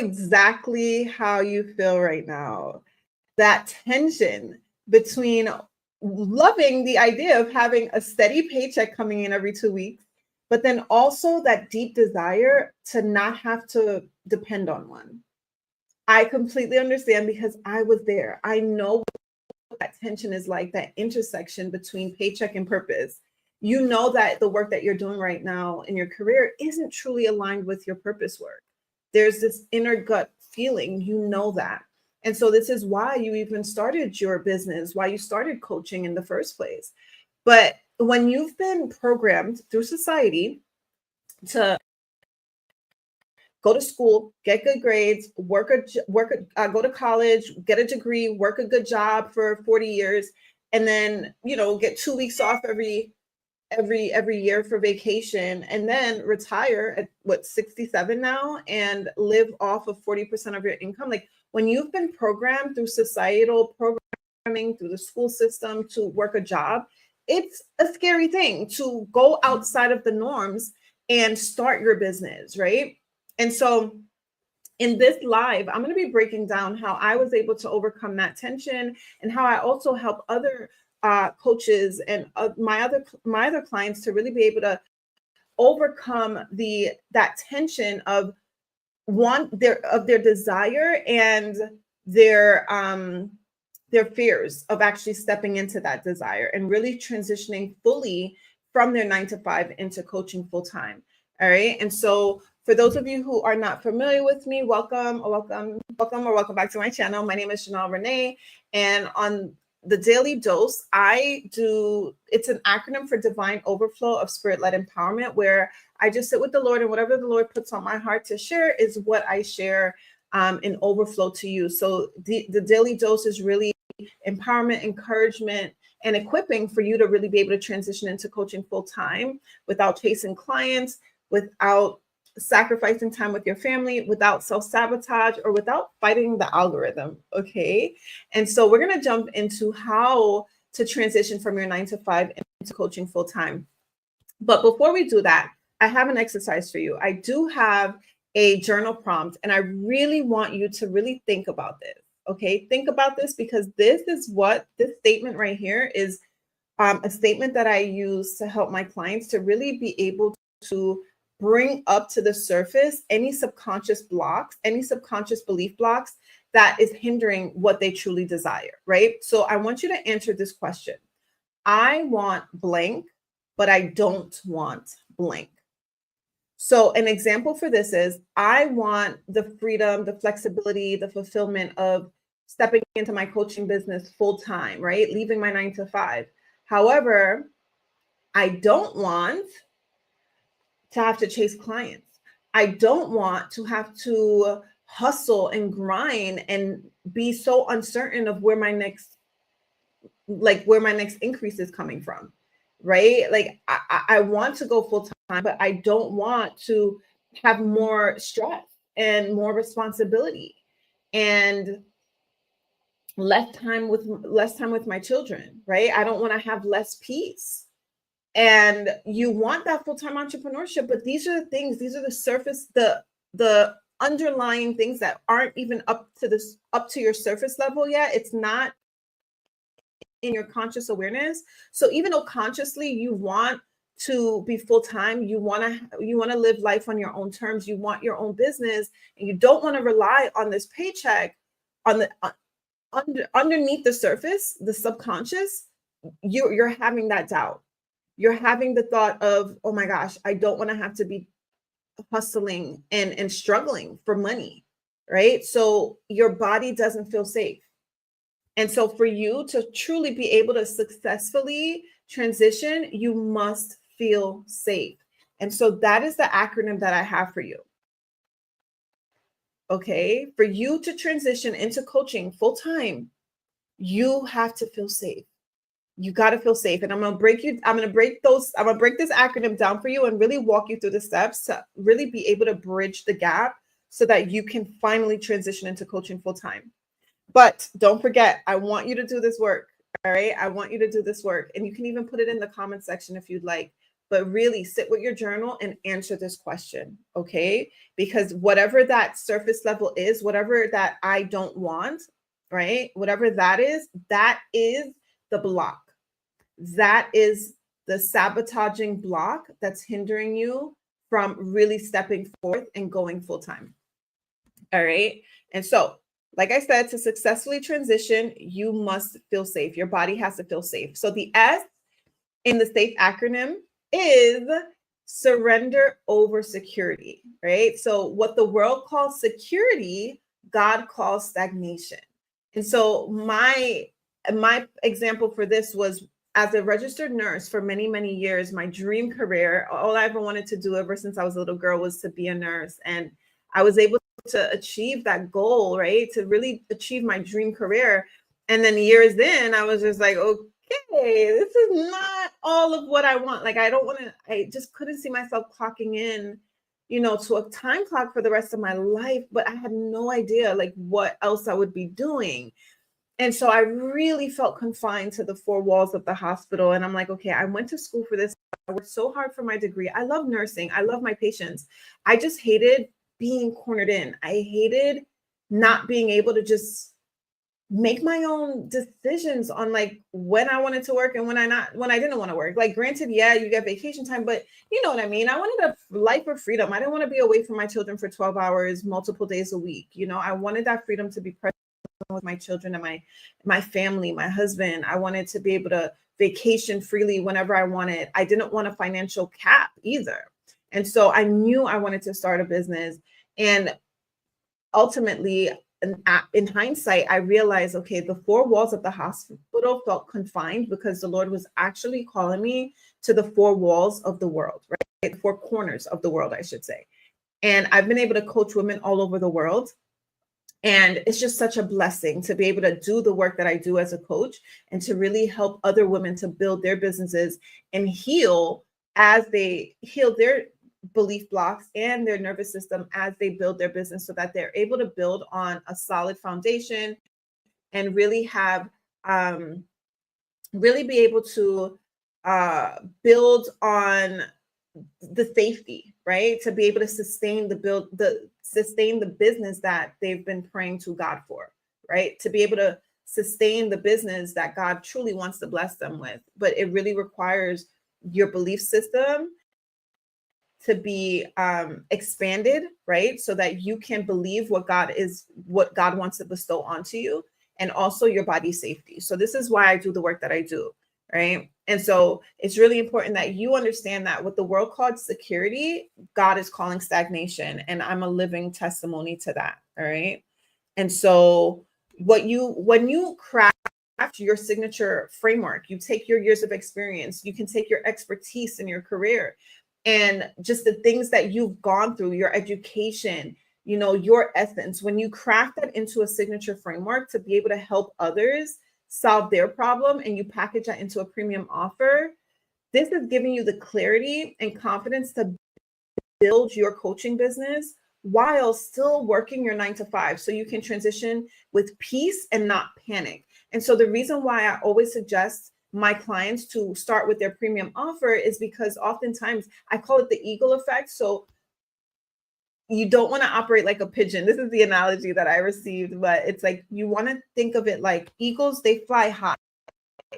exactly how you feel right now. That tension between loving the idea of having a steady paycheck coming in every 2 weeks, but then also that deep desire to not have to depend on one. I completely understand because I was there. I know what that tension is like, that intersection between paycheck and purpose. You know that the work that you're doing right now in your career isn't truly aligned with your purpose work. There's this inner gut feeling, you know that. And so this is why you even started your business, why you started coaching in the first place. But when you've been programmed through society to go to school, get good grades, go to college, get a degree, work a good job for 40 years, and then, get 2 weeks off every year for vacation, and then retire at 67 now and live off of 40% of your income. Like, when you've been programmed through societal programming, through the school system to work a job, it's a scary thing to go outside of the norms and start your business, right? And so in this live, I'm going to be breaking down how I was able to overcome that tension and how I also help other coaches and my other clients to really be able to overcome that tension of their desire and their fears of actually stepping into that desire and really transitioning fully from their 9 to 5 into coaching full time. All right. And so for those of you who are not familiar with me, welcome back to my channel. My name is Janel Ranée, and on the Daily Dose, it's an acronym for Divine Overflow of Spirit-Led Empowerment, where I just sit with the Lord, and whatever the Lord puts on my heart to share is what I share in overflow to you. So the Daily Dose is really empowerment, encouragement, and equipping for you to really be able to transition into coaching full time without chasing clients, without sacrificing time with your family, without self-sabotage, or without fighting the algorithm. Okay. And so we're going to jump into how to transition from your 9 to 5 into coaching full time. But before we do that, I have an exercise for you. I do have a journal prompt, and I really want you to really think about this. Okay. Think about this, because this statement right here is a statement that I use to help my clients to really be able to bring up to the surface any subconscious blocks, any subconscious belief blocks that is hindering what they truly desire, right? So I want you to answer this question. I want blank, but I don't want blank. So an example for this is, I want the freedom, the flexibility, the fulfillment of stepping into my coaching business full time, right? Leaving my 9 to 5. However, I don't want to have to chase clients. I don't want to have to hustle and grind and be so uncertain of where my next increase is coming from, right? Like, I want to go full time, but I don't want to have more stress and more responsibility and less time with my children, right? I don't want to have less peace. And you want that full-time entrepreneurship, but these are the surface, the underlying things that aren't even up to your surface level yet. It's not in your conscious awareness. So even though consciously you want to be full-time, you want to live life on your own terms, you want your own business, and you don't want to rely on this paycheck, underneath the surface, the subconscious, you're having that doubt. You're having the thought of, oh my gosh, I don't want to have to be hustling and struggling for money, right? So your body doesn't feel safe. And so for you to truly be able to successfully transition, you must feel safe. And so that is the acronym that I have for you. Okay. For you to transition into coaching full time, you have to feel safe. You got to feel safe. And I'm going to break this acronym down for you and really walk you through the steps to really be able to bridge the gap so that you can finally transition into coaching full time. But don't forget, I want you to do this work. All right. I want you to do this work. And you can even put it in the comment section if you'd like. but really sit with your journal and answer this question, okay? Because whatever that surface level is, whatever that I don't want, right? Whatever that is the block. That is the sabotaging block that's hindering you from really stepping forth and going full time. All right. And so, like I said, to successfully transition, you must feel safe. Your body has to feel safe. So the S in the SAFE acronym is surrender over security, right? So what the world calls security, God calls stagnation. And so my example for this was, as a registered nurse for many, many years, my dream career, all I ever wanted to do ever since I was a little girl was to be a nurse. And I was able to achieve that goal, right? To really achieve my dream career. And then years in, I was just like, okay, this is not all of what I want. Like, I just couldn't see myself clocking in, to a time clock for the rest of my life, but I had no idea like what else I would be doing. And so I really felt confined to the four walls of the hospital. And I'm like, okay, I went to school for this. I worked so hard for my degree. I love nursing. I love my patients. I just hated being cornered in. I hated not being able to just make my own decisions on like when I wanted to work and when I didn't want to work. Like, granted, yeah, you get vacation time, but you know what I mean? I wanted a life of freedom. I didn't want to be away from my children for 12 hours, multiple days a week. I wanted that freedom to be present with my children and my family, my husband. I wanted to be able to vacation freely whenever I wanted. I didn't want a financial cap either. And so I knew I wanted to start a business. And ultimately, in hindsight, I realized, okay, the four walls of the hospital felt confined because the Lord was actually calling me to the four walls of the world, right? The four corners of the world, I should say. And I've been able to coach women all over the world. And it's just such a blessing to be able to do the work that I do as a coach and to really help other women to build their businesses and heal as they heal their belief blocks and their nervous system as they build their business, so that they're able to build on a solid foundation and really have, really be able to build on the safety, right? To be able to sustain the business that they've been praying to God for, right? To be able to sustain the business that God truly wants to bless them with. But it really requires your belief system to be expanded, right? So that you can believe what God wants to bestow onto you, and also your body safety. So this is why I do the work that I do, right? And so it's really important that you understand that what the world called security, God is calling stagnation. And I'm a living testimony to that. All right. And so when you craft your signature framework, you take your years of experience, you can take your expertise in your career and just the things that you've gone through, your education, your essence, when you craft that into a signature framework to be able to help others solve their problem, and you package that into a premium offer, this is giving you the clarity and confidence to build your coaching business while still working your 9 to 5, so you can transition with peace and not panic. And so the reason why I always suggest my clients to start with their premium offer is because oftentimes I call it the eagle effect. So you don't want to operate like a pigeon. This is the analogy that I received, but it's like, you want to think of it like eagles. They fly high,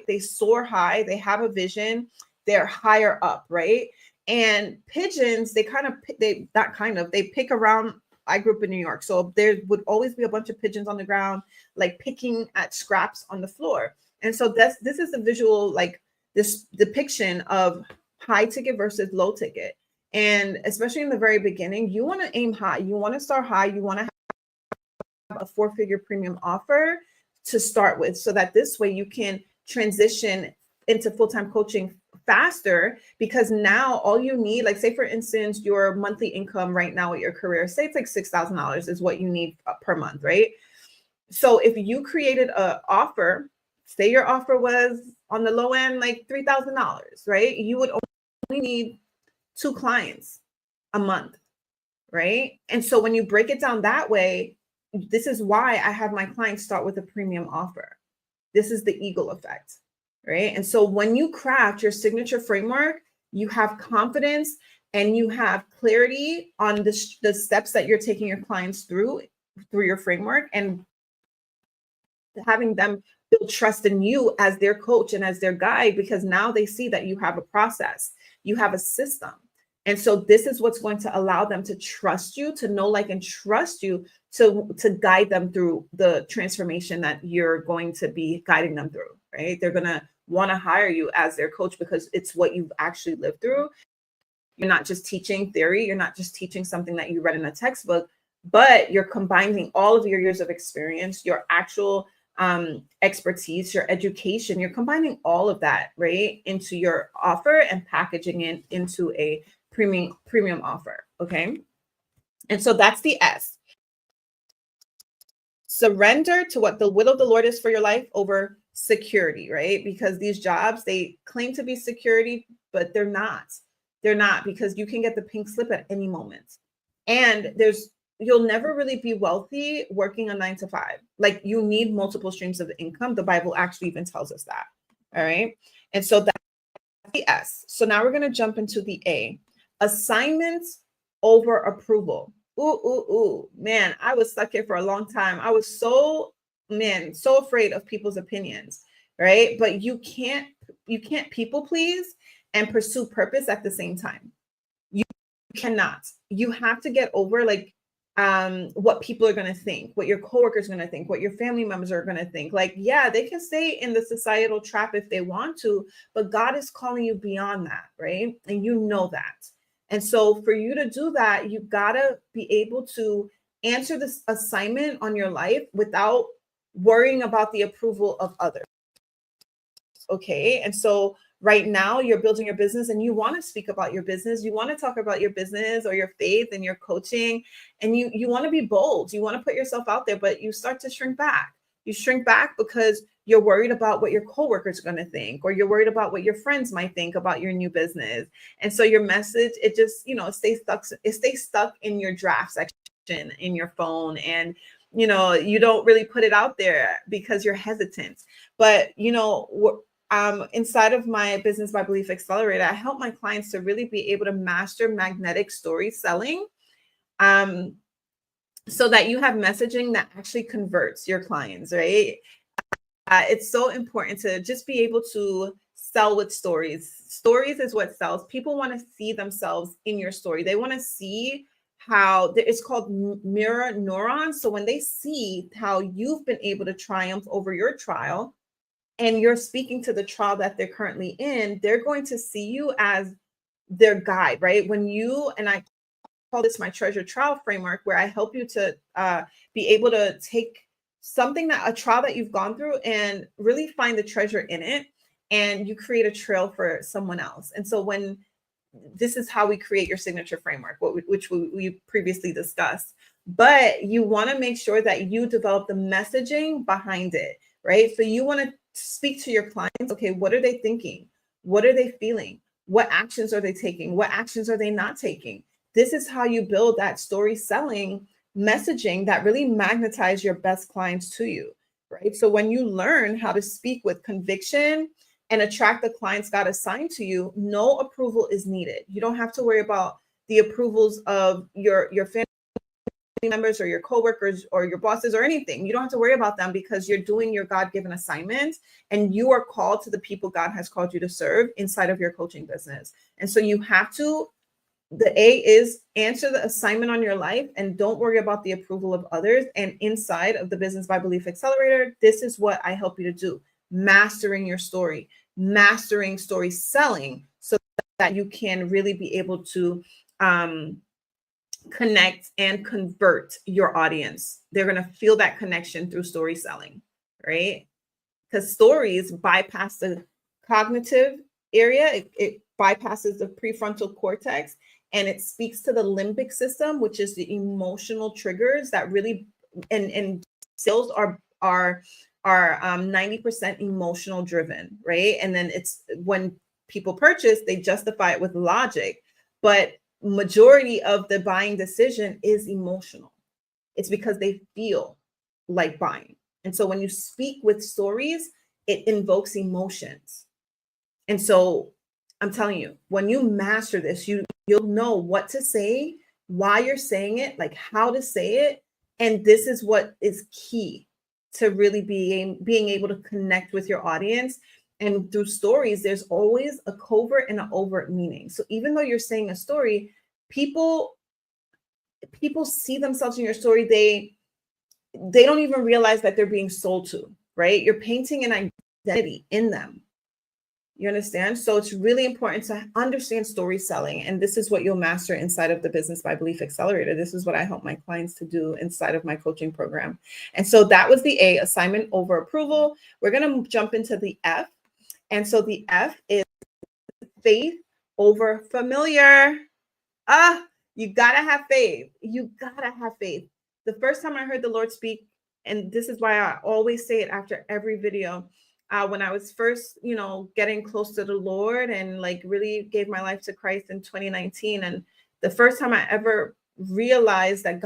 they soar high, they have a vision, they're higher up, right? And pigeons, they pick around. I grew up in New York, so there would always be a bunch of pigeons on the ground, like picking at scraps on the floor. And so this is a visual, like this depiction of high ticket versus low ticket. And especially in the very beginning, you want to aim high. You want to start high. You want to have a 4-figure premium offer to start with, so that this way you can transition into full-time coaching faster, because now all you need, like say for instance, your monthly income right now at your career, say it's like $6,000 is what you need per month, right? So if you created an offer, say your offer was on the low end, like $3,000, right? You would only need 2 clients a month, right? And so when you break it down that way, this is why I have my clients start with a premium offer. This is the eagle effect, right? And so when you craft your signature framework, you have confidence, and you have clarity on the steps that you're taking your clients through your framework, and having them build trust in you as their coach and as their guide, because now they see that you have a process, you have a system. And so this is what's going to allow them to trust you, to know, like, and trust you to guide them through the transformation that you're going to be guiding them through, right? They're going to want to hire you as their coach because it's what you've actually lived through. You're not just teaching theory. You're not just teaching something that you read in a textbook, but you're combining all of your years of experience, your actual expertise, your education. You're combining all of that, right, into your offer and packaging it into a premium offer. Okay. And so that's the S. Surrender to what the will of the Lord is for your life over security, right? Because these jobs, they claim to be security, but they're not. They're not, because you can get the pink slip at any moment. And you'll never really be wealthy working a 9 to 5. Like, you need multiple streams of income. The Bible actually even tells us that. All right. And so that's the S. So now we're going to jump into the A. Assignments over approval. Ooh, man, I was stuck here for a long time. I was so afraid of people's opinions, right? But you can't people please and pursue purpose at the same time. You cannot. You have to get over, like, what people are going to think, what your coworkers are going to think, what your family members are going to think. Like, yeah, they can stay in the societal trap if they want to, but God is calling you beyond that, right? And you know that. And so for you to do that, you got to be able to answer this assignment on your life without worrying about the approval of others. Okay. And so right now you're building your business and you want to speak about your business. You want to talk about your business or your faith and your coaching, and you want to be bold. You want to put yourself out there, but you start to shrink back. You shrink back because you're worried about what your coworkers are going to think, or you're worried about what your friends might think about your new business. And so your message, it just, it stays stuck in your draft section in your phone. And, you don't really put it out there because you're hesitant. But, inside of my Business by Belief Accelerator, I help my clients to really be able to master magnetic story selling, so that you have messaging that actually converts your clients, right? It's so important to just be able to sell with stories. Stories is what sells. People want to see themselves in your story. They want to see how it's called mirror neurons. So when they see how you've been able to triumph over your trial, and you're speaking to the trial that they're currently in, they're going to see you as their guide, right? And I call this my treasure trial framework, where I help you to be able to take a trial that you've gone through and really find the treasure in it, and you create a trail for someone else. And so this is how we create your signature framework, which we previously discussed. But you want to make sure that you develop the messaging behind it, right? So you want to speak to your clients. Okay, what are they thinking? What are they feeling? What actions are they taking? What actions are they not taking? This is how you build that story selling messaging that really magnetize your best clients to you, right? So when you learn how to speak with conviction and attract the clients God assigned to you, no approval is needed. You don't have to worry about the approvals of your family members or your coworkers or your bosses or anything. You don't have to worry about them, because you're doing your God-given assignment and you are called to the people God has called you to serve inside of your coaching business. And so the A is answer the assignment on your life and don't worry about the approval of others. And inside of the Business by Belief Accelerator, this is what I help you to do: mastering your story, mastering story selling, so that you can really be able to connect and convert your audience. They're going to feel that connection through story selling, right? Because stories bypass the cognitive area. It bypasses the prefrontal cortex, and it speaks to the limbic system, which is the emotional triggers that really, and sales are 90% emotional driven, right? And then it's when people purchase, they justify it with logic, but majority of the buying decision is emotional. It's because they feel like buying. And so when you speak with stories, it invokes emotions. And so I'm telling you, when you master this, you'll know what to say, why you're saying it, like how to say it. And this is what is key to really being able to connect with your audience. And through stories, there's always a covert and an overt meaning. So even though you're saying a story, people see themselves in your story. They don't even realize that they're being sold to, right? You're painting an identity in them. You understand? So it's really important to understand story selling. And this is what you'll master inside of the Business by Belief Accelerator. This is what I help my clients to do inside of my coaching program. And so that was the A, assignment over approval. We're going to jump into the F. And so the F is faith over familiar. You got to have faith. You got to have faith. The first time I heard the Lord speak, and this is why I always say it after every video, when I was first, getting close to the Lord and like really gave my life to Christ in 2019. And the first time I ever realized that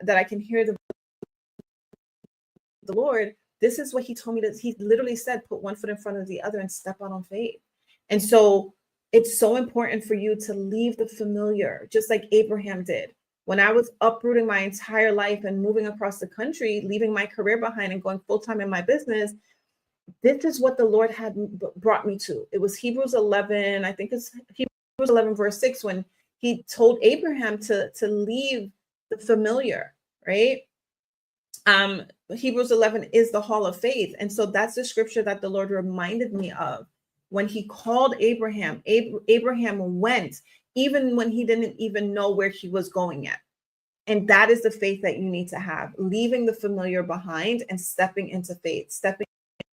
I can hear the Lord, this is what he told me. He literally said, put one foot in front of the other and step out on faith. And so it's so important for you to leave the familiar, just like Abraham did. When I was uprooting my entire life and moving across the country, leaving my career behind and going full-time in my business, this is what the Lord had brought me to. It was Hebrews 11, I think it's Hebrews 11 verse 6, when he told Abraham to leave the familiar, right? Hebrews 11 is the hall of faith. And so that's the scripture that the Lord reminded me of when he called Abraham. Abraham went, even when he didn't even know where he was going yet. And that is the faith that you need to have, leaving the familiar behind and stepping into faith, stepping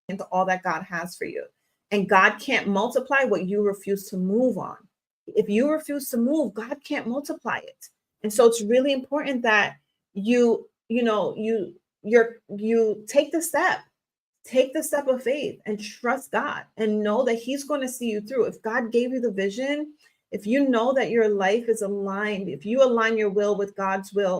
into all that God has for you. And God can't multiply what you refuse to move on. If you refuse to move, God can't multiply it. And so it's really important that you take the step of faith and trust God and know that he's going to see you through. If God gave you the vision, if you know that your life is aligned, if you align your will with God's will,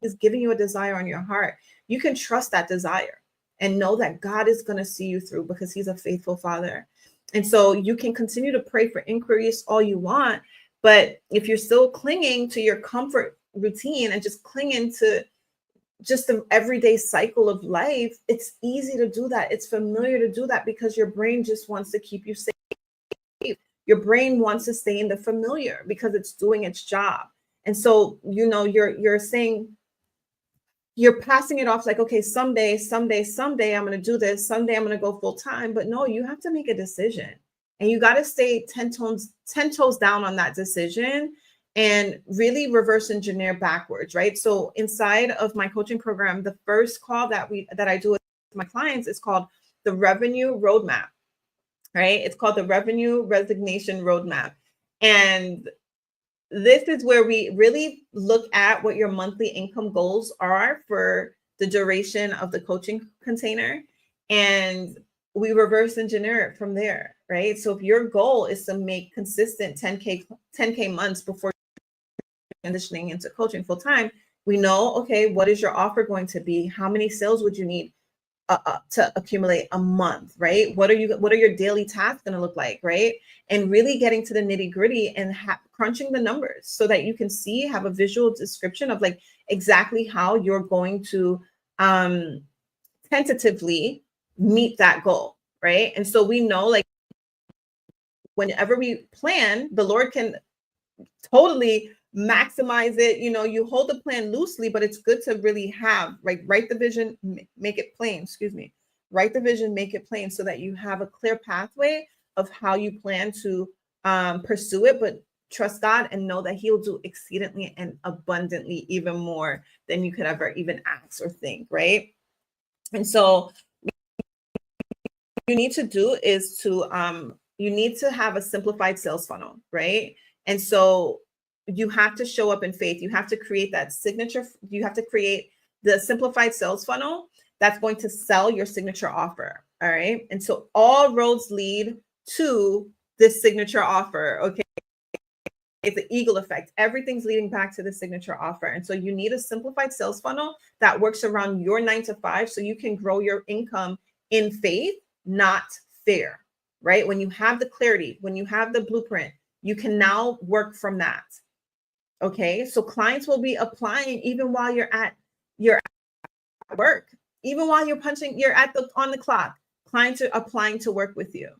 is giving you a desire on your heart, you can trust that desire and know that God is going to see you through because he's a faithful Father. And so you can continue to pray for increase all you want, but if you're still clinging to your comfort routine and just clinging to just the everyday cycle of life, it's easy to do that. It's familiar to do that because your brain just wants to keep you safe. Your brain wants to stay in the familiar because it's doing its job. And so, you're saying, you're passing it off like, okay, someday, I'm going to do this. Someday I'm going to go full time. But no, you have to make a decision and you got to stay 10 toes down on that decision and really reverse engineer backwards, right? So inside of my coaching program, the first call that I do with my clients is called the revenue roadmap, right? It's called the revenue resignation roadmap. And this is where we really look at what your monthly income goals are for the duration of the coaching container. And we reverse engineer it from there, right? So if your goal is to make consistent 10K months before transitioning into coaching full time, we know, okay, what is your offer going to be? How many sales would you need to accumulate a month, right? What are your daily tasks going to look like, right? And really getting to the nitty gritty and crunching the numbers so that you can have a visual description of like exactly how you're going to tentatively meet that goal, right? And so we know, like, whenever we plan, the Lord can totally maximize it. You hold the plan loosely, but it's good to really write the vision, make it plain, write the vision, make it plain so that you have a clear pathway of how you plan to pursue it, but trust God and know that he'll do exceedingly and abundantly even more than you could ever even ask or think, right? And so you need to do is you need to have a simplified sales funnel, right? And so you have to show up in faith. You have to create that signature. You have to create the simplified sales funnel that's going to sell your signature offer. All right. And so all roads lead to this signature offer. Okay. It's the eagle effect. Everything's leading back to the signature offer. And so you need a simplified sales funnel that works around your 9 to 5 so you can grow your income in faith, not fear. right? When you have the clarity, when you have the blueprint, you can now work from that. Okay, so clients will be applying even while you're at work, even while you're on the clock. Clients are applying to work with you,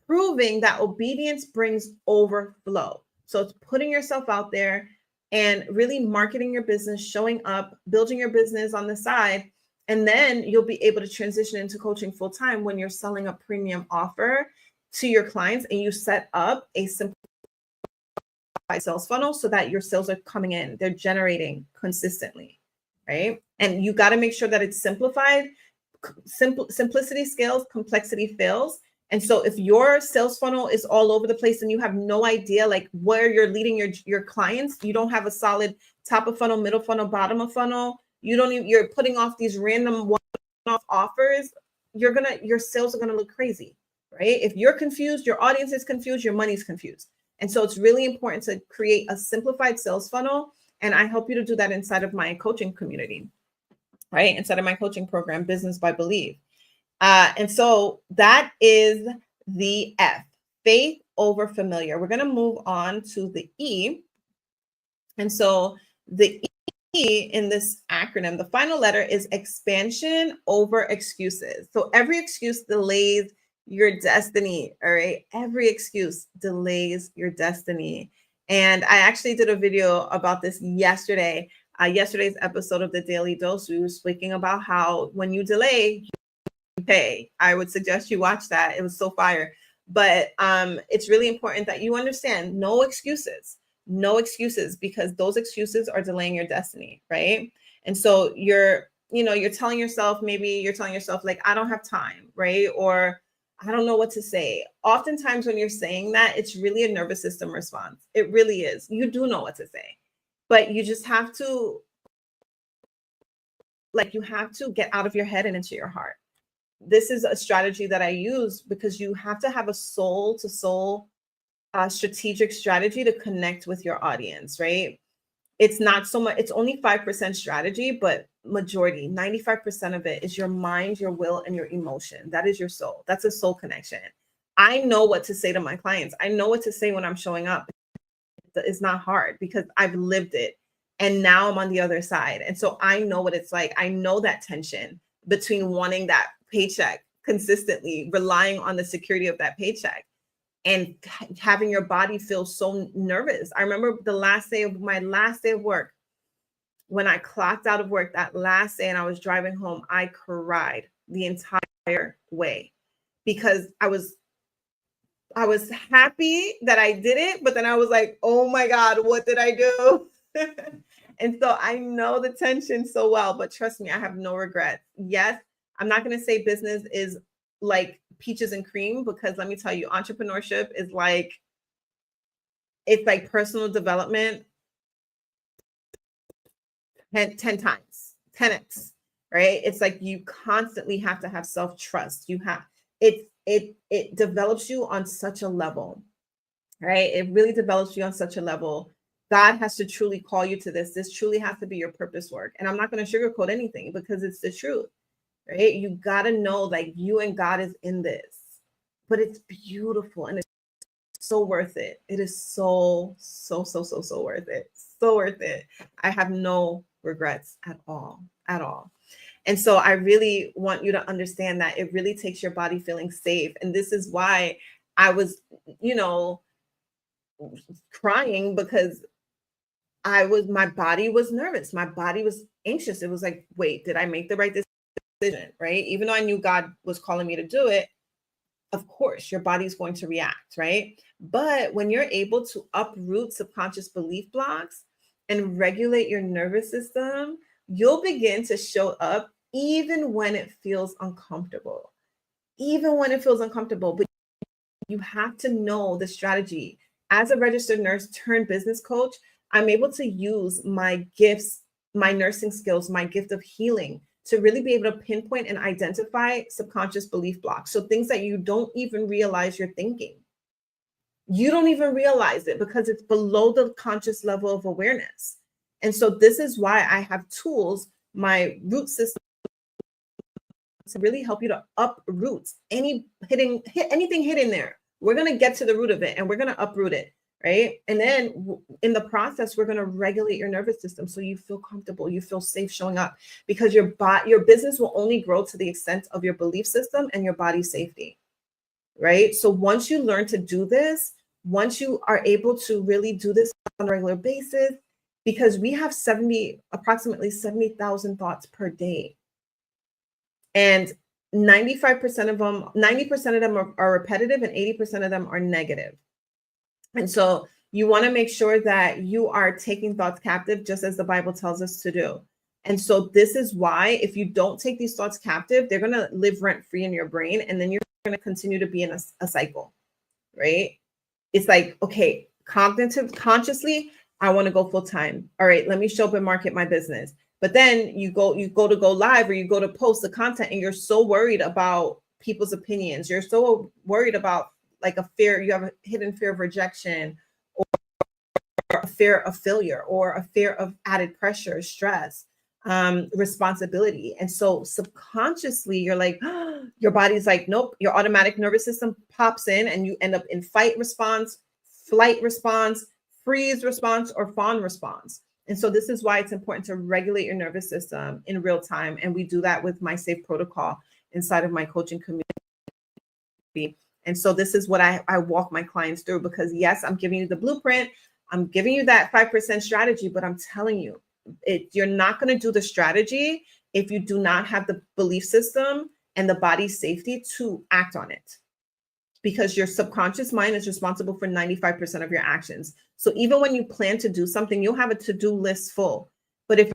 proving that obedience brings overflow. So it's putting yourself out there and really marketing your business, showing up, building your business on the side, and then you'll be able to transition into coaching full time when you're selling a premium offer to your clients and you set up a simple sales funnel so that your sales are coming in, they're generating consistently, right? And you got to make sure that it's simplified. Simplicity scales, complexity fails. And so if your sales funnel is all over the place and you have no idea like where you're leading your clients, you don't have a solid top of funnel, middle funnel, bottom of funnel, you're putting off these random one-off offers, your sales are going to look crazy, right? If you're confused, your audience is confused, your money's confused. And so it's really important to create a simplified sales funnel. And I help you to do that inside of my coaching community, right? Inside of my coaching program, Business by Belief. And so that is the F, faith over familiar. We're going to move on to the E. And so the E in this acronym, the final letter is expansion over excuses. So every excuse delays your destiny, all right? Every excuse delays your destiny. And I actually did a video about this yesterday. Yesterday's episode of the Daily Dose, we were speaking about how when you delay, you pay. I would suggest you watch that. It was so fire. But it's really important that you understand no excuses, because those excuses are delaying your destiny, right? And so you're telling yourself like, I don't have time, right? Or I don't know what to say. Oftentimes when you're saying that, it's really a nervous system response. It really is. You do know what to say, but you just have to, get out of your head and into your heart. This is a strategy that I use because you have to have a soul to soul strategic strategy to connect with your audience, right? It's not so much, it's only 5% strategy, but majority, 95% of it is your mind, your will, and your emotion. That is your soul. That's a soul connection. I know what to say to my clients. I know what to say when I'm showing up. It's not hard because I've lived it. And now I'm on the other side. And so I know what it's like. I know that tension between wanting that paycheck consistently, relying on the security of that paycheck, and having your body feel so nervous. I remember my last day of work, when I clocked out of work that last day and I was driving home, I cried the entire way because I was happy that I did it, but then I was like, oh my God, what did I do? And so I know the tension so well, but trust me, I have no regrets. Yes, I'm not going to say business is like peaches and cream, because let me tell you, entrepreneurship is it's like personal development 10 times, 10x, right? It's like you constantly have to have self-trust. It develops you on such a level, right? It really develops you on such a level. God has to truly call you to this. This truly has to be your purpose work. And I'm not going to sugarcoat anything because it's the truth, right? You got to know like you and God is in this, but it's beautiful and it's so worth it. It is so worth it. So worth it. I have no regrets at all. And so I really want you to understand that it really takes your body feeling safe. And this is why I was, crying, because my body was nervous. My body was anxious. It was like, wait, did I make the right decision? Right? Even though I knew God was calling me to do it, of course, your body's going to react, right? But when you're able to uproot subconscious belief blocks and regulate your nervous system, you'll begin to show up even when it feels uncomfortable. But you have to know the strategy. As a registered nurse turned business coach, I'm able to use my gifts, my nursing skills, my gift of healing to really be able to pinpoint and identify subconscious belief blocks. So things that you don't even realize you're thinking. You don't even realize it because it's below the conscious level of awareness. And so this is why I have tools, my root system to really help you to uproot anything hidden there. We're going to get to the root of it and we're going to uproot it, right? And then in the process, we're going to regulate your nervous system so you feel comfortable, you feel safe showing up, because your business will only grow to the extent of your belief system and your body safety, right? So once you learn to do this, once you are able to really do this on a regular basis, because we have approximately 70,000 thoughts per day. And 90% of them are repetitive and 80% of them are negative. And so you want to make sure that you are taking thoughts captive, just as the Bible tells us to do. And so this is why, if you don't take these thoughts captive, they're going to live rent free in your brain. And then you're going to continue to be in a cycle, right? It's like, okay, consciously, I want to go full time. All right, let me show up and market my business. But then you go live, or you go to post the content, and you're so worried about people's opinions. You're so worried about like you have a hidden fear of rejection, or a fear of failure, or a fear of added pressure, stress, responsibility. And so subconsciously you're like, your body's like, nope, your automatic nervous system pops in and you end up in fight response, flight response, freeze response, or fawn response. And so this is why it's important to regulate your nervous system in real time. And we do that with my safe protocol inside of my coaching community. And so this is what I walk my clients through, because yes, I'm giving you the blueprint. I'm giving you that 5% strategy, but I'm telling you, you're not going to do the strategy if you do not have the belief system and the body safety to act on it, because your subconscious mind is responsible for 95% of your actions. So even when you plan to do something, you'll have a to-do list full. But if your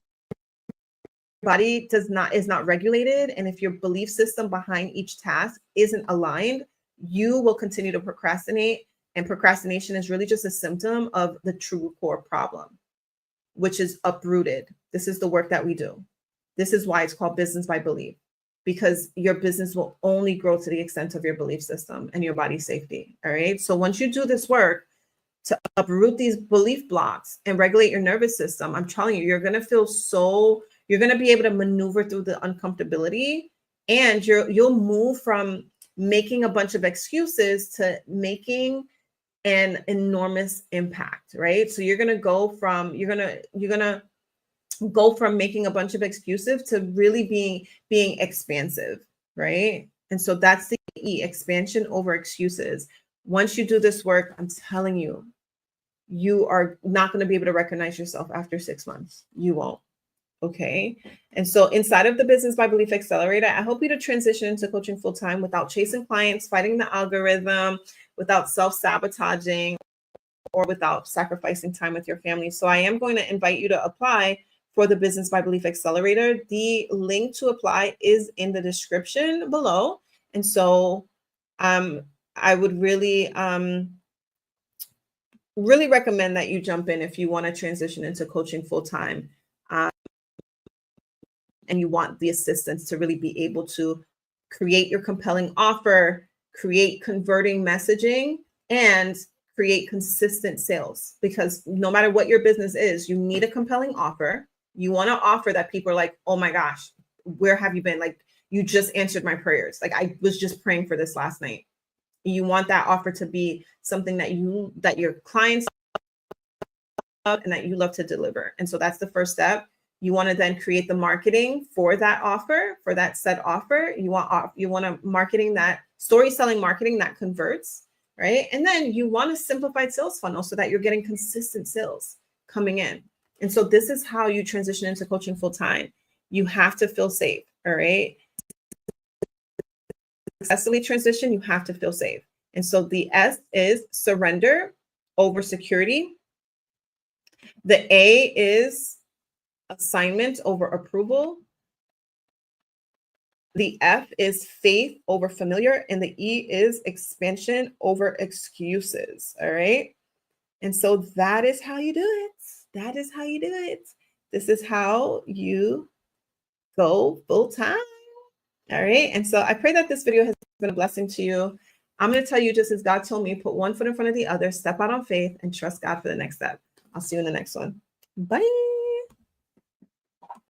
body is not regulated, and if your belief system behind each task isn't aligned, you will continue to procrastinate. And procrastination is really just a symptom of the true core problem, which is uprooted. This is the work that we do. This is why it's called business by belief, because your business will only grow to the extent of your belief system and your body safety. All right. So once you do this work to uproot these belief blocks and regulate your nervous system, I'm telling you, you're going to be able to maneuver through the uncomfortability, and you'll move from making a bunch of excuses to making an enormous impact, right? So you're going to go from making a bunch of excuses to really being expansive, right? And so that's the E, expansion over excuses. Once you do this work, I'm telling you, you are not going to be able to recognize yourself after 6 months. You won't. Okay. And so inside of the Business by Belief Accelerator, I help you to transition into coaching full time without chasing clients, fighting the algorithm, without self-sabotaging, or without sacrificing time with your family. So I am going to invite you to apply for the Business by Belief Accelerator. The link to apply is in the description below. And so I would really recommend that you jump in if you want to transition into coaching full time. And you want the assistance to really be able to create your compelling offer, create converting messaging, and create consistent sales. Because no matter what your business is, you need a compelling offer. You want to offer that people are like, oh my gosh, where have you been? Like, you just answered my prayers. Like, I was just praying for this last night. You want that offer to be something that your clients love and that you love to deliver. And so that's the first step. You want to then create the marketing for that offer, for that said offer. You want a marketing that story-selling marketing that converts, right? And then you want a simplified sales funnel so that you're getting consistent sales coming in. And so this is how you transition into coaching full time. You have to feel safe, all right? Successfully transition, you have to feel safe. And so the S is surrender over security. The A is assignment over approval. The F is faith over familiar, and the E is expansion over excuses. All right. And so that is how you do it. That is how you do it. This is how you go full time. All right. And so I pray that this video has been a blessing to you. I'm going to tell you, just as God told me, put one foot in front of the other, step out on faith, and trust God for the next step. I'll see you in the next one. Bye.